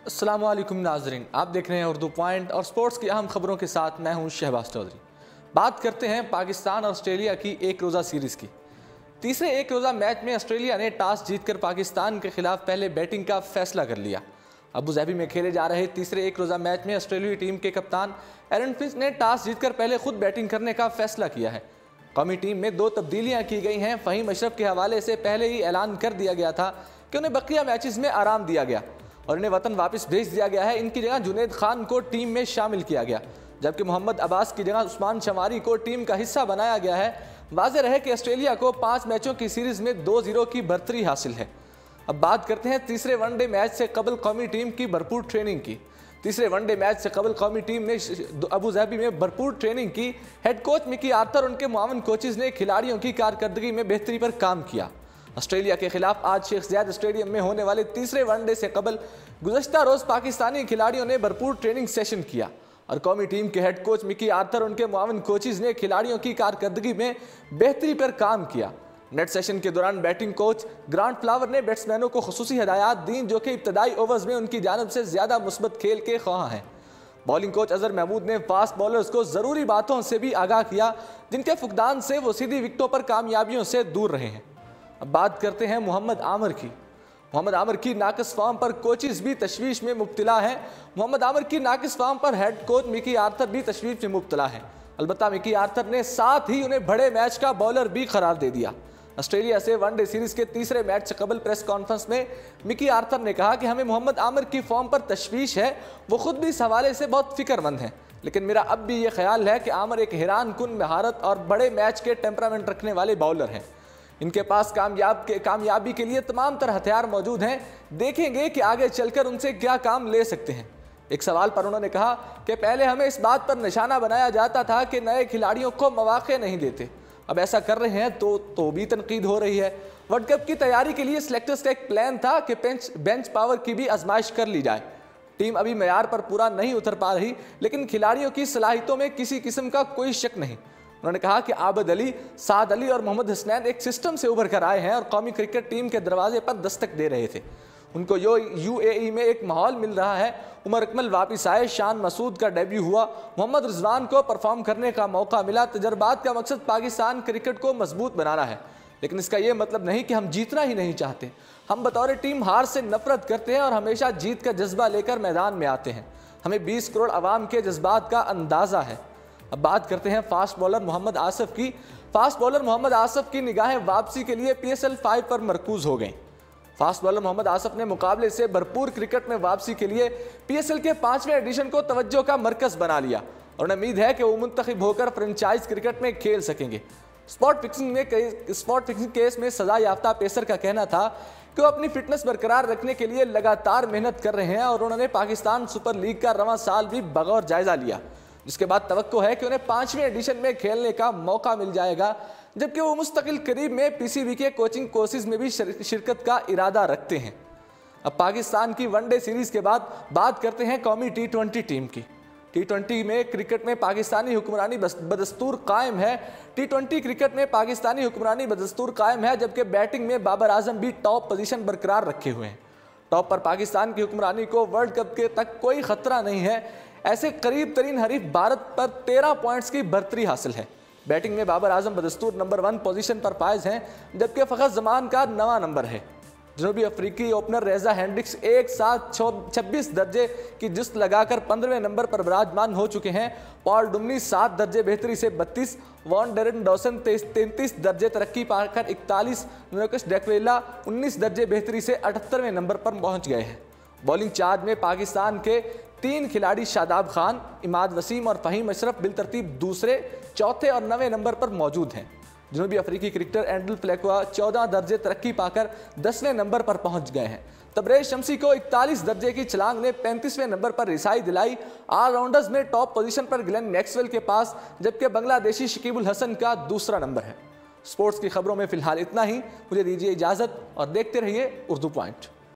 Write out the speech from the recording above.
अस्सलाम वालेकुम नाजरीन, आप देख रहे हैं उर्दू पॉइंट और स्पोर्ट्स की अहम खबरों के साथ मैं हूं शहबाज चौधरी। बात करते हैं पाकिस्तान और ऑस्ट्रेलिया की एक रोज़ा सीरीज़ की। तीसरे एक रोज़ा मैच में ऑस्ट्रेलिया ने टॉस जीतकर पाकिस्तान के खिलाफ पहले बैटिंग का फैसला कर लिया। अबू धाबी में खेले जा रहे तीसरे एक रोज़ा मैच में ऑस्ट्रेलियाई टीम के कप्तान एरन फिंच ने टॉस जीतकर पहले खुद बैटिंग करने का फैसला किया है। कौमी टीम में 2 तब्दीलियां की गई हैं। फ़हीम अशरफ के हवाले से पहले ही ऐलान कर दिया गया था कि उन्हें बकिया मैचेस में आराम दिया गया और इन्हें वतन वापस भेज दिया गया है। इनकी जगह जुनैद खान को टीम में शामिल किया गया, जबकि मोहम्मद अब्बास की जगह उस्मान शमारी को टीम का हिस्सा बनाया गया है। वाज़ेह रहे कि ऑस्ट्रेलिया को 5 मैचों की सीरीज़ में 2-0 की बढ़तरी हासिल है। अब बात करते हैं तीसरे वनडे मैच से कबल कौमी टीम की भरपूर ट्रेनिंग की। तीसरे वनडे मैच से कबल कौमी टीम ने अबू धाबी में भरपूर ट्रेनिंग की। हेड कोच मिकी आर्थर और उनके मुआविन कोचेज़ ने खिलाड़ियों की कारकर्दगी में बेहतरी पर काम किया। ऑस्ट्रेलिया के खिलाफ आज शेख ज़ायद स्टेडियम में होने वाले तीसरे वनडे से कबल गुज़श्ता रोज़ पाकिस्तानी खिलाड़ियों ने भरपूर ट्रेनिंग सेशन किया और कौमी टीम के हेड कोच मिकी आर्थर और उनके मुआविन कोचेज़ ने खिलाड़ियों की कारकर्दगी में बेहतरी पर काम किया। नेट सेशन के दौरान बैटिंग कोच ग्रांट फ्लावर ने बैट्समैनों को खुसूसी हदायत दी, जो कि इब्तदाई ओवर्स में उनकी जानिब से ज़्यादा मुस्बत खेल के ख्वाह हैं। बॉलिंग कोच अजहर महमूद ने फास्ट बॉलर्स को ज़रूरी बातों से भी आगाह किया, जिनके फुकदान से वो सीधी विकेटों पर कामयाबियों से दूर रहे हैं। अब बात करते हैं मोहम्मद आमिर की। मोहम्मद आमिर की नाकिस फॉर्म पर कोचेज़ भी तशवीश में मुब्तला हैं। मोहम्मद आमिर की नाकिस फॉर्म पर हेड कोच मिकी आर्थर भी तशवीश में मुब्तला हैं। अलबत्ता मिकी आर्थर ने साथ ही उन्हें बड़े मैच का बॉलर भी करार दे दिया। ऑस्ट्रेलिया से वनडे सीरीज़ के तीसरे मैच से कबल प्रेस कॉन्फ्रेंस में मिकी आर्थर ने कहा कि हमें मोहम्मद आमिर की फॉर्म पर तशवीश है। वो खुद भी इस हवाले से बहुत फिक्रमंद हैं, लेकिन मेरा अब भी ये ख्याल है कि आमिर एक हैरान कुन महारत और बड़े मैच के टेम्परामेंट रखने वाले बॉलर हैं। इनके पास कामयाबी के लिए तमाम तरह हथियार मौजूद हैं। देखेंगे कि आगे चलकर उनसे क्या काम ले सकते हैं। एक सवाल पर उन्होंने कहा कि पहले हमें इस बात पर निशाना बनाया जाता था कि नए खिलाड़ियों को मौके नहीं देते, अब ऐसा कर रहे हैं तो भी तनकीद हो रही है। वर्ल्ड कप की तैयारी के लिए सिलेक्टर्स का एक प्लान था कि बेंच पावर की भी आजमाइश कर ली जाए। टीम अभी मयार पर पूरा नहीं उतर पा रही, लेकिन खिलाड़ियों की सलाहियतों में किसी किस्म का कोई शक नहीं। उन्होंने कहा कि आबद अली, साद अली और मोहम्मद हसनैन एक सिस्टम से उभर कर आए हैं और कौमी क्रिकेट टीम के दरवाजे पर दस्तक दे रहे थे। उनको यूएई में एक माहौल मिल रहा है। उमर अकमल वापस आए, शान मसूद का डेब्यू हुआ, मोहम्मद रिजवान को परफॉर्म करने का मौका मिला। तजर्बात का मकसद पाकिस्तान क्रिकेट को मजबूत बनाना है, लेकिन इसका यह मतलब नहीं कि हम जीतना ही नहीं चाहते। हम बतौर टीम हार से नफरत करते हैं और हमेशा जीत का जज्बा लेकर मैदान में आते हैं। हमें 20 करोड़ आवाम के जज्बात का अंदाज़ा है। अब बात करते हैं फास्ट बॉलर मोहम्मद आसिफ की। फास्ट बॉलर मोहम्मद आसिफ की निगाहें वापसी के लिए PSL 5 पर मरकूज हो गई। फास्ट बॉलर मोहम्मद आसिफ ने मुकाबले से भरपूर क्रिकेट में वापसी के लिए PSL के 5वें एडिशन को तवज्जो का मरकज बना लिया और उन्हें उम्मीद है कि वो मुंतखब होकर फ्रेंचाइज क्रिकेट में खेल सकेंगे। स्पॉट फिक्सिंग केस में सजा याफ्ता पेसर का कहना था कि वो अपनी फिटनेस बरकरार रखने के लिए लगातार मेहनत कर रहे हैं और उन्होंने पाकिस्तान सुपर लीग का रवां साल भी बगौर जायजा लिया, जिसके बाद तवक्को है कि उन्हें 5वें एडिशन में खेलने का मौका मिल जाएगा, जबकि वो मुस्तकिल करीब में PCB के कोचिंग कोर्सेज में भी शिरकत का इरादा रखते हैं। अब पाकिस्तान की वनडे सीरीज़ के बाद बात करते हैं कौमी T20 टीम की। T20 में क्रिकेट में पाकिस्तानी हुक्मरानी बदस्तूर कायम है। T20 क्रिकेट में पाकिस्तानी हुक्मरानी बदस्तूर कायम है, जबकि बैटिंग में बाबर आजम भी टॉप पोजीशन बरकरार रखे हुए हैं। टॉप पर पाकिस्तान की हुक्मरानी को वर्ल्ड कप के तक कोई खतरा नहीं है। ऐसे करीब तरीन हरीफ भारत पर 13 पॉइंट्स की बढ़तरी हासिल है। बैटिंग में बाबर आजम बदस्तूर नंबर 1 पोजीशन पर फायज हैं, जबकि फ़खर जमान का 9वां नंबर है। जनूबी अफ्रीकी ओपनर रेजा हेंड्रिक्स एक साथ 26 दर्जे की जुस्त लगाकर 15वें नंबर पर विराजमान हो चुके हैं। पॉल डुमनी 7 दर्जे बेहतरी से 32, वॉन डेरन डॉसन 33 दर्जे तरक्की पाकर 41, नोकस डेक्वेला 19 दर्जे बेहतरी से 78वें नंबर पर पहुंच गए हैं। बॉलिंग चार्ज में पाकिस्तान के 3 खिलाड़ी शादाब खान, इमाद वसीम और फ़हीम अशरफ बिलतरतीब दूसरे, चौथे और 9वें नंबर पर मौजूद हैं। जनूबी अफ्रीकी क्रिकेटर एंडल फ्लेक्वा 14 दर्जे तरक्की पाकर 10वें नंबर पर पहुंच गए हैं। तबरेज शमसी को 41 दर्जे की छलांग ने 35वें नंबर पर रिसाई दिलाई। ऑलराउंडर्स में टॉप पोजीशन पर ग्लेन मैक्सवेल के पास, जबकि बांग्लादेशी शकीबुल हसन का दूसरा नंबर है। स्पोर्ट्स की खबरों में फिलहाल इतना ही। मुझे दीजिए इजाज़त और देखते रहिए उर्दू पॉइंट।